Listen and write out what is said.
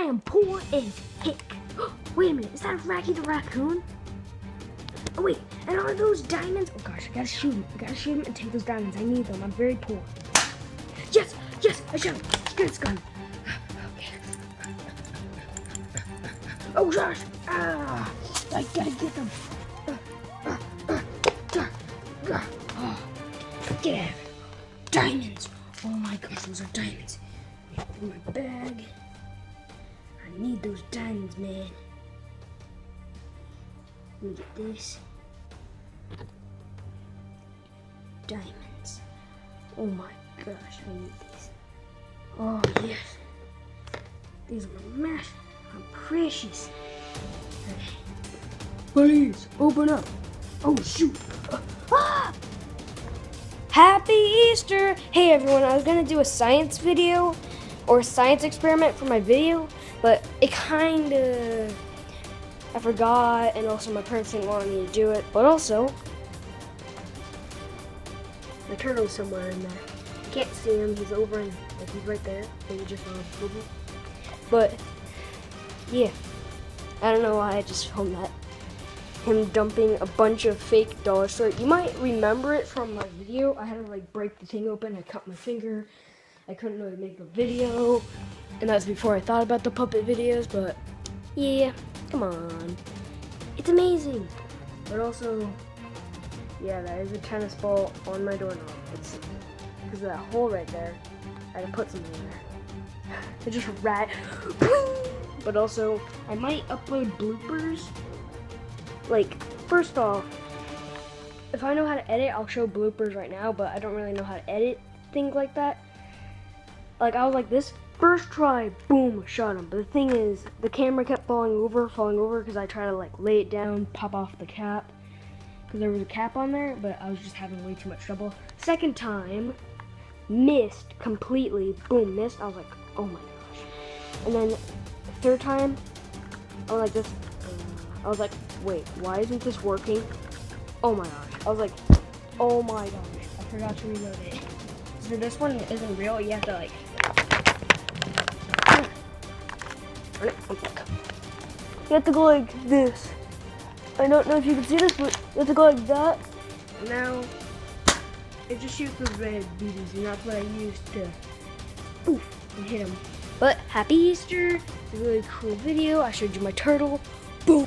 am poor as heck. Wait a minute, is that Racky the raccoon? Oh wait, and are those diamonds? Oh gosh, I gotta shoot him. I gotta shoot him and take those diamonds. I need them. I'm very poor. Yes, yes, I shot him. Get his gun. Okay. Oh gosh, I gotta get them. Oh, get out. Diamonds. Oh my gosh, those are diamonds. In my bag. I need those diamonds, man. Let me get this. Diamonds. Oh my gosh, I need these. Oh yes. These are my precious. Okay. Please, open up. Oh shoot. Ah! Happy Easter! Hey everyone, I was gonna do a science video or science experiment for my video, but it kinda, I forgot, and also my parents didn't want me to do it, but also, my turtle's somewhere in there. You can't see him, he's over in, like he's right there, maybe just on a boo-boo. But, yeah, I don't know why I just filmed that. Him dumping a bunch of fake dollar store. You might remember it from my video. I had to like break the thing open. I cut my finger. I couldn't really make a video. And that's before I thought about the puppet videos, but yeah, come on. It's amazing. But also, yeah, that is a tennis ball on my doorknob. It's because of that hole right there. I had to put something in there. It just rat. But also, I might upload bloopers. Like, first off, if I know how to edit, I'll show bloopers right now, but I don't really know how to edit things like that. Like, I was like, this first try, boom, shot him. But the thing is, the camera kept falling over, because I tried to, like, lay it down, pop off the cap, because there was a cap on there, but I was just having way too much trouble. Second time, missed completely, boom, missed. I was like, oh my gosh. And then, third time, I was like this. I was like, wait, why isn't this working? Oh my gosh. I was like, oh my gosh. I forgot to reload it. So this one isn't real. You have to like... You have to go like this. I don't know if you can see this, but you have to go like that. Now, it just shoots those red BBs, and that's what I used to and hit them. But happy Easter. It's a really cool video. I showed you my turtle.